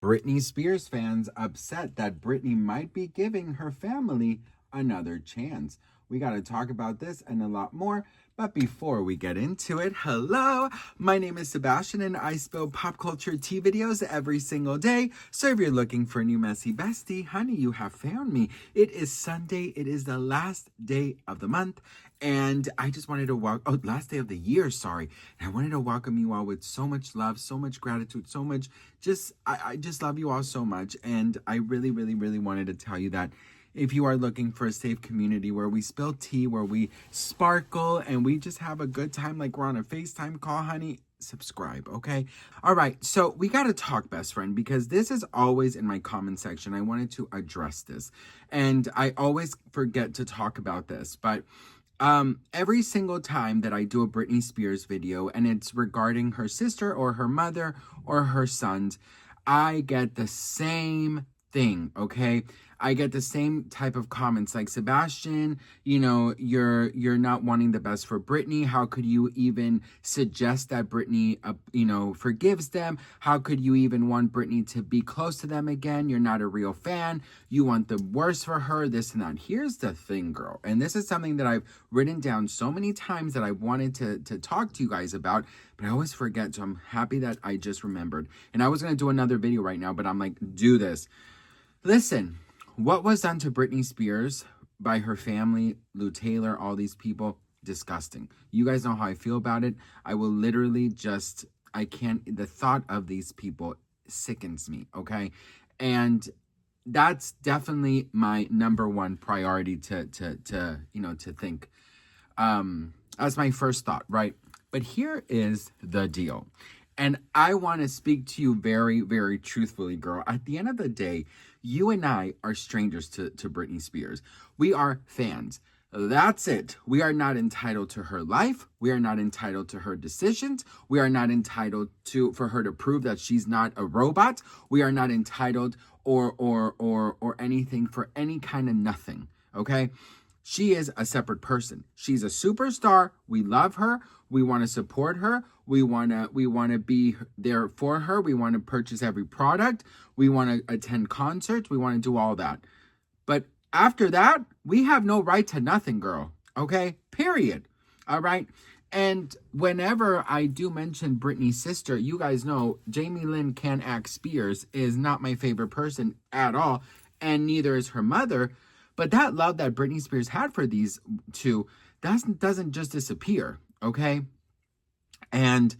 Britney Spears fans upset that Britney might be giving her family another chance. We got to talk about this and a lot more. But before we get into it, hello, my name is Sebastian and I spill pop culture tea videos every single day. So if you're looking for a new messy bestie, honey, you have found me. It is Sunday. It is the last day of the month. And I just wanted to last day of the year, sorry. And I wanted to welcome you all with so much love, so much gratitude, so much I just love you all so much. And I really, really, really wanted to tell you that if you are looking for a safe community where we spill tea, where we sparkle, and we just have a good time like we're on a FaceTime call, honey, subscribe, okay? All right, so we got to talk, best friend, because this is always in my comment section. I wanted to address this, and I always forget to talk about this, but every single time that I do a Britney Spears video and it's regarding her sister or her mother or her sons, I get the same thing, okay? I get the same type of comments like, Sebastian, you're not wanting the best for Britney. How could you even suggest that Britney forgives them? How could you even want Britney to be close to them again? You're not a real fan. You want the worst for her, this and that. Here's the thing, girl, and this is something that I've written down so many times that I wanted to talk to you guys about, but I always forget, so I'm happy that I just remembered. And I was going to do another video right now, but I'm like, do this. Listen, what was done to Britney Spears by her family, Lou Taylor, all these people, disgusting. You guys know how I feel about it. I will literally I can't, the thought of these people sickens me, okay? And that's definitely my number one priority to think. That's my first thought, right? But here is the deal. And I want to speak to you very, very truthfully, girl. At the end of the day, you and I are strangers to Britney Spears. We are fans. That's it. We are not entitled to her life. We are not entitled to her decisions. We are not entitled for her to prove that she's not a robot. We are not entitled or anything for any kind of nothing. Okay? She is a separate person. She's a superstar. We love her. We want to support her. We want to be there for her. We want to purchase every product. We want to attend concerts. We want to do all that. But after that, we have no right to nothing, girl. Okay? Period. All right? And whenever I do mention Britney's sister, you guys know Jamie Lynn Can Act Spears is not my favorite person at all, and neither is her mother. But that love that Britney Spears had for these two doesn't just disappear, okay? And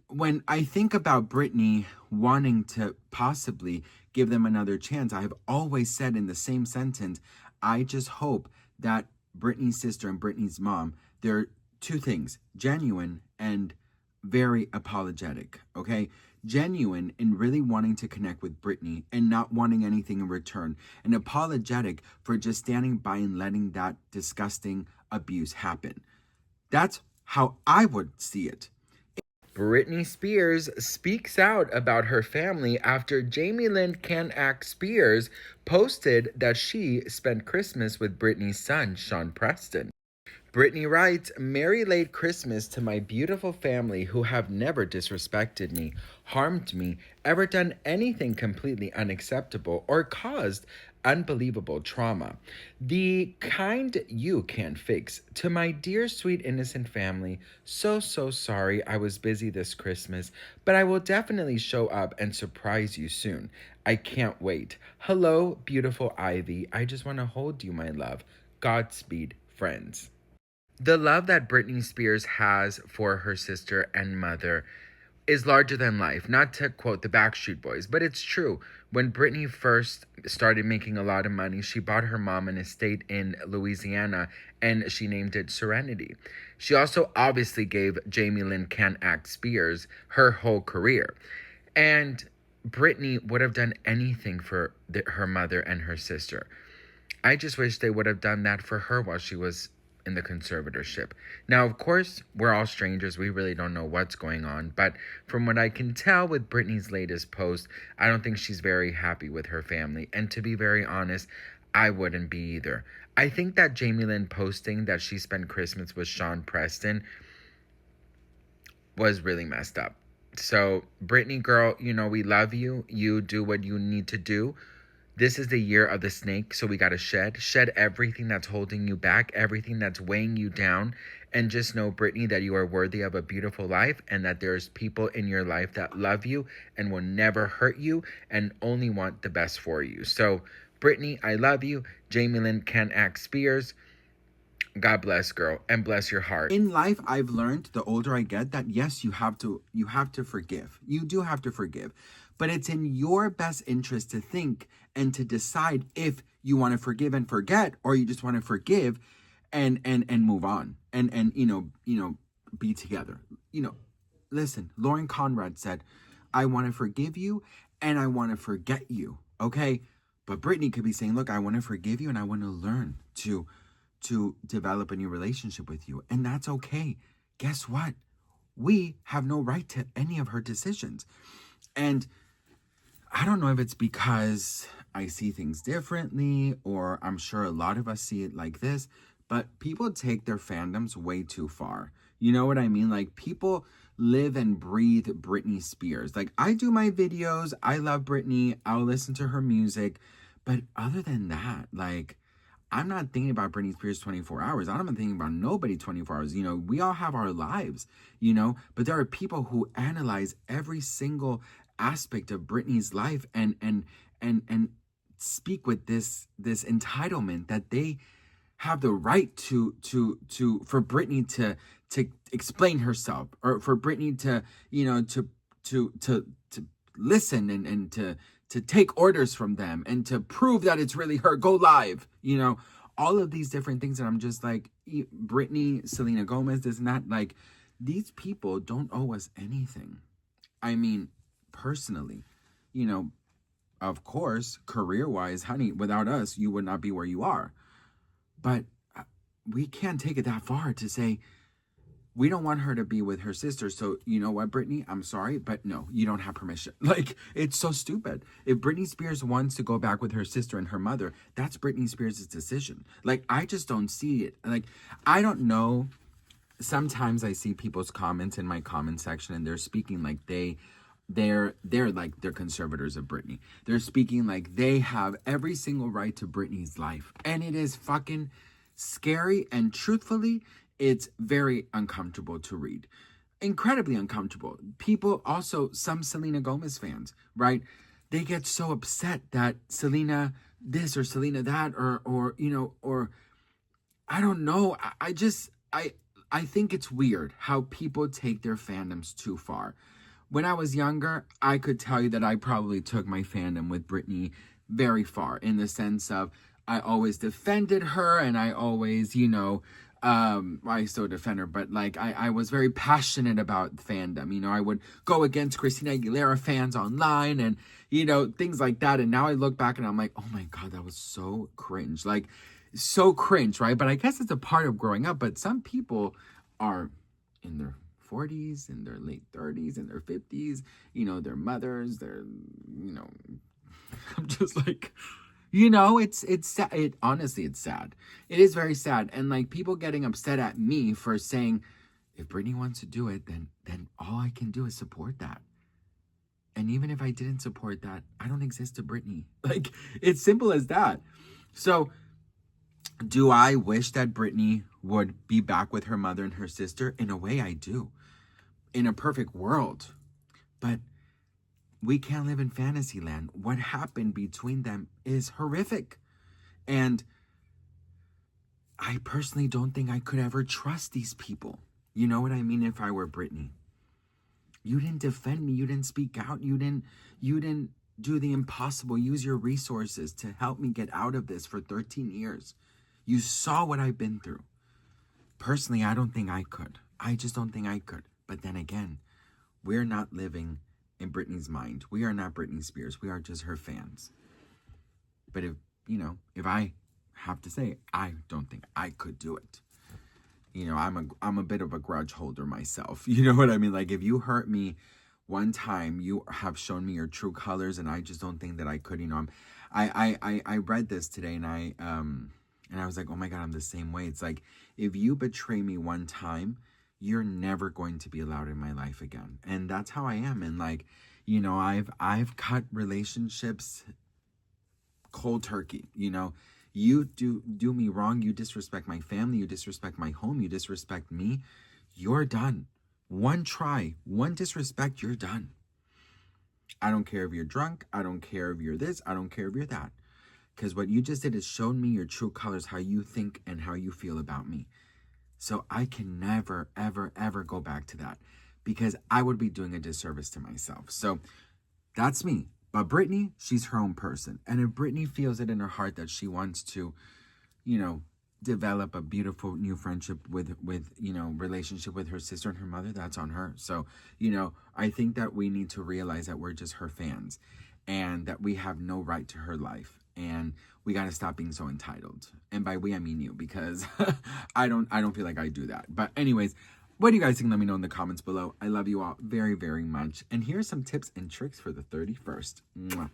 when I think about Britney wanting to possibly give them another chance, I've always said in the same sentence, I just hope that Britney's sister and Britney's mom, they're two things, genuine and very apologetic, okay? Genuine in really wanting to connect with Britney and not wanting anything in return, and apologetic for just standing by and letting that disgusting abuse happen. That's how I would see it. Britney Spears speaks out about her family after Jamie Lynn Can Act Spears posted that she spent Christmas with Britney's son, Sean Preston. Britney writes, Merry late Christmas to my beautiful family who have never disrespected me, harmed me, ever done anything completely unacceptable, or caused unbelievable trauma. The kind you can't fix. To my dear, sweet, innocent family, so sorry I was busy this Christmas, but I will definitely show up and surprise you soon. I can't wait. Hello, beautiful Ivy. I just want to hold you, my love. Godspeed, friends. The love that Britney Spears has for her sister and mother is larger than life. Not to quote the Backstreet Boys, but it's true. When Britney first started making a lot of money, she bought her mom an estate in Louisiana and she named it Serenity. She also obviously gave Jamie Lynn Can Act Spears her whole career. And Britney would have done anything for her mother and her sister. I just wish they would have done that for her while she was in the conservatorship. Now, of course, we're all strangers. We really don't know what's going on. But from what I can tell with Britney's latest post, I don't think she's very happy with her family. And to be very honest, I wouldn't be either. I think that Jamie Lynn posting that she spent Christmas with Sean Preston was really messed up. So, Britney, girl, you know, we love you. You do what you need to do. This is the year of the snake, so we got to shed everything that's holding you back, everything that's weighing you down, and just know, Brittany, that you are worthy of a beautiful life, and that there's people in your life that love you and will never hurt you and only want the best for you. So, Brittany, I love you. Jamie Lynn Ken Axe Spears. God bless, girl, and bless your heart. In life, I've learned the older I get that yes, you have to forgive. You do have to forgive. But it's in your best interest to think and to decide if you want to forgive and forget, or you just want to forgive and move on and be together. Listen, Lauren Conrad said, I want to forgive you and I want to forget you. Okay? But Brittany could be saying, look, I want to forgive you and I want to learn to develop a new relationship with you. And that's okay. Guess what? We have no right to any of her decisions. And I don't know if it's because I see things differently, or I'm sure a lot of us see it like this, but people take their fandoms way too far. You know what I mean? Like, people live and breathe Britney Spears. Like, I do my videos. I love Britney. I'll listen to her music. But other than that, like, I'm not thinking about Britney Spears 24 hours. I'm not thinking about nobody 24 hours. We all have our lives, but there are people who analyze every single aspect of Britney's life and speak with this entitlement that they have the right to for Britney to explain herself, or for Britney to to listen and to take orders from them and to prove that it's really her. Go live, all of these different things. And I'm just like, Britney, Selena Gomez, this and that. Like, these people don't owe us anything. I mean, personally, of course, career-wise, honey, without us, you would not be where you are. But we can't take it that far to say, we don't want her to be with her sister. So, you know what, Britney? I'm sorry, but no, you don't have permission. Like, it's so stupid. If Britney Spears wants to go back with her sister and her mother, that's Britney Spears' decision. Like, I just don't see it. Like, I don't know. Sometimes I see people's comments in my comment section, and they're speaking like they're conservators of Britney. They're speaking like they have every single right to Britney's life. And it is fucking scary, and truthfully, it's very uncomfortable to read. Incredibly uncomfortable. People also, some Selena Gomez fans, right? They get so upset that Selena this or Selena that, or I don't know. I think it's weird how people take their fandoms too far. When I was younger, I could tell you that I probably took my fandom with Britney very far, in the sense of I always defended her, and I always, I still defend her, but like I was very passionate about fandom. I would go against Christina Aguilera fans online and, things like that. And now I look back and I'm like, oh my God, that was so cringe. Like, so cringe, right? But I guess it's a part of growing up. But some people are in their 40s, in their late 30s, in their 50s, their mothers, I'm just like, it's sad. Honestly, it's sad. It is very sad. And like, people getting upset at me for saying, if Britney wants to do it, then all I can do is support that. And even if I didn't support that, I don't exist to Britney. Like, it's simple as that. So, do I wish that Britney would be back with her mother and her sister? In a way, I do. In a perfect world. But we can't live in fantasy land. What happened between them is horrific. And I personally don't think I could ever trust these people. You know what I mean? If I were Britney. You didn't defend me. You didn't speak out. You didn't do the impossible. Use your resources to help me get out of this for 13 years. You saw what I've been through. Personally, I don't think I could. I just don't think I could. But then again, we're not living in Britney's mind. We are not Britney Spears. We are just her fans. But if I have to say, I don't think I could do it. I'm a bit of a grudge holder myself. You know what I mean? Like, if you hurt me one time, you have shown me your true colors, and I just don't think that I could. I read this today, and I was like, oh my God, I'm the same way. It's like, if you betray me one time, you're never going to be allowed in my life again. And that's how I am. And like, you know, I've cut relationships cold turkey. You know, you do me wrong, you disrespect my family, you disrespect my home, you disrespect me, you're done. One try, one disrespect, you're done. I don't care if you're drunk, I don't care if you're this, I don't care if you're that. Because what you just did is shown me your true colors, how you think and how you feel about me. So I can never, ever, ever go back to that, because I would be doing a disservice to myself. So that's me. But Britney, she's her own person. And if Britney feels it in her heart that she wants to, you know, develop a beautiful new friendship with you know, relationship with her sister and her mother, that's on her. So, you know, I think that we need to realize that we're just her fans and that we have no right to her life. And we got to stop being so entitled. And by we, I mean you, because I don't feel like I do that. But anyways, what do you guys think? Let me know in the comments below. I love you all very, very much. And here's some tips and tricks for the 31st. Mwah.